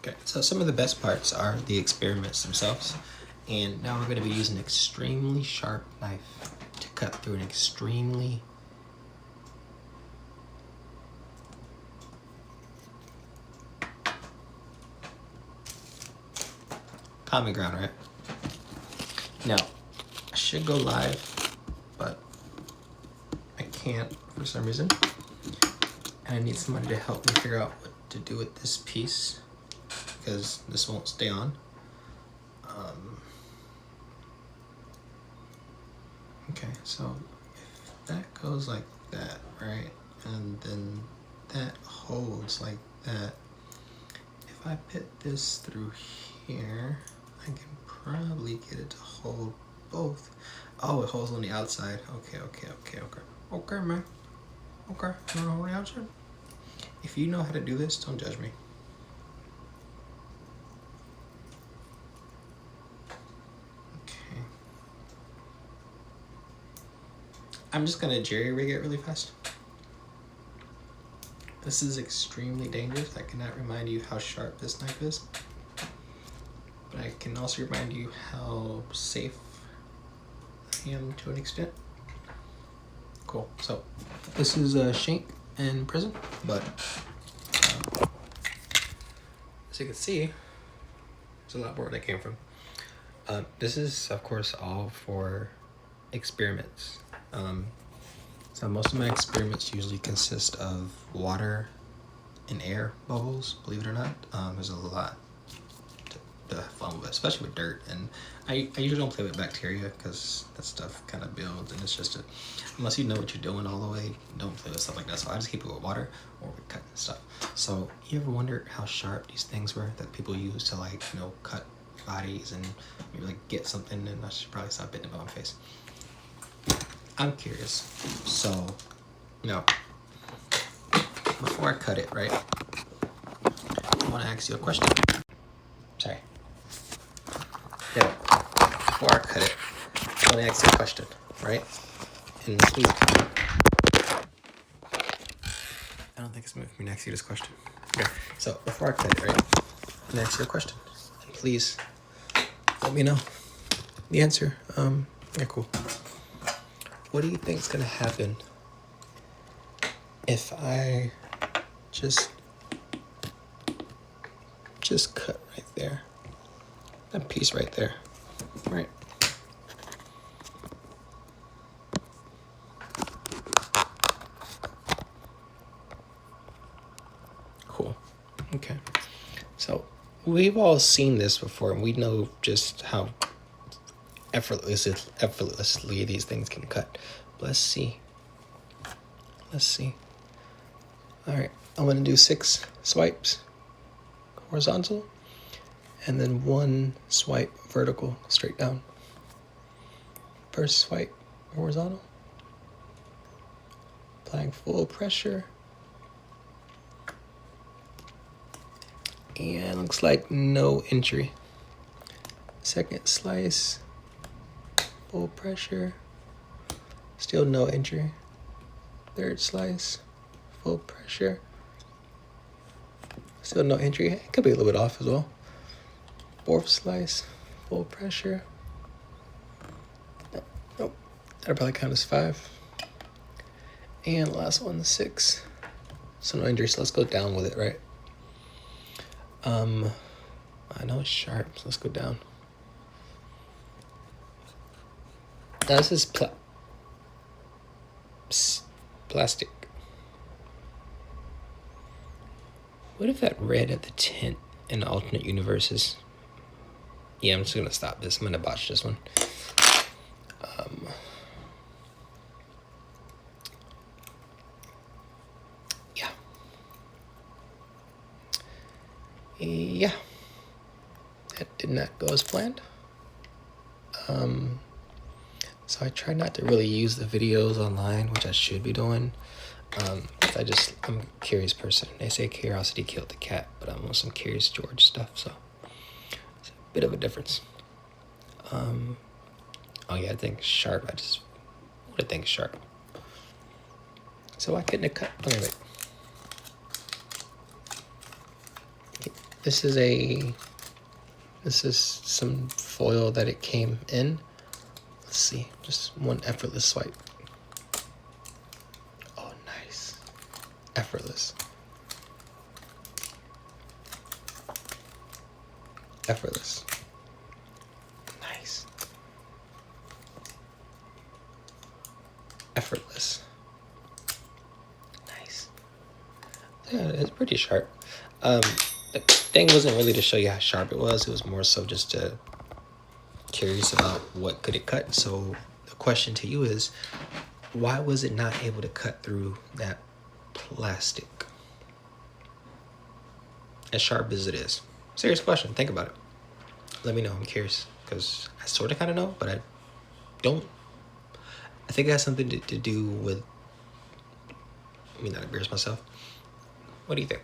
Okay, so some of the best parts are the experiments themselves. And now we're going to be using an extremely sharp knife to cut through an extremely common ground, right? Now, I should go live, but I can't for some reason. And I need somebody to help me figure out what to do with this piece because this won't stay on. Okay, so if that goes like that, right? And then that holds like that. If I put this through here, I can probably get it to hold both. Oh, it holds on the outside. Okay. Okay, man. Okay, you wanna hold the outside? If you know how to do this, don't judge me. Okay. I'm just gonna jerry rig it really fast. This is extremely dangerous. I cannot remind you how sharp this knife is. But I can also remind you how safe I am to an extent. Cool. So this is a shank in prison, but as you can see, there's a lot more where that came from. This is, of course, all for experiments. So most of my experiments usually consist of water and air bubbles, believe it or not. There's a lot to have fun with, especially with dirt. And I usually don't play with bacteria because that stuff kind of builds, and it's just unless you know what you're doing all the way, don't play with stuff like that. So I just keep it with water or with cutting stuff. So you ever wondered how sharp these things were that people use to, like, you know, cut bodies and maybe like get something? And I should probably stop hitting it on my face. I'm curious. So, you know, before I cut it, right, I want to ask you a question. Sorry. Yeah. Before I cut it, I want to ask you a question, right? And please, I don't think it's moving me to ask you this question. Okay. So before I cut it, right, I'm gonna ask you a question. And please let me know the answer. Yeah, cool. What do you think is gonna happen if I just cut right there? That piece right there, right? Cool. Okay. So we've all seen this before, and we know just how effortlessly these things can cut. Let's see. All right, I'm gonna do 6 swipes horizontal, and then 1 swipe vertical straight down. First swipe horizontal, applying full pressure, and looks like no injury. Second slice, full pressure, still no injury. Third slice, full pressure, still no injury. It could be a little bit off as well. Fourth slice, full pressure. Nope, that'll probably count as 5. And last one, 6. So no injury, so let's go down with it, right? I know it's sharp, so let's go down. Now this is plastic. What if that red at the tint in the alternate universes? Yeah, I'm just gonna stop this. I'm gonna botch this one. Yeah, that did not go as planned. So I try not to really use the videos online, which I should be doing. I'm a curious person. They say curiosity killed the cat, but I'm on some Curious George stuff, so it's a bit of a difference. Oh yeah, I think sharp. I just would have think sharp. So I couldn't have cut. Okay, wait. This is some foil that it came in. Let's see, just one effortless swipe. Oh, nice. Effortless. Effortless. Nice. Effortless. Nice. Yeah, it's pretty sharp. The thing wasn't really to show you how sharp it was. It was more so just to curious about what could it cut. So the question to you is, why was it not able to cut through that plastic? As sharp as it is. Serious question. Think about it. Let me know. I'm curious because I sort of kind of know, but I don't. I think it has something to do with. Let me not embarrass myself. What do you think?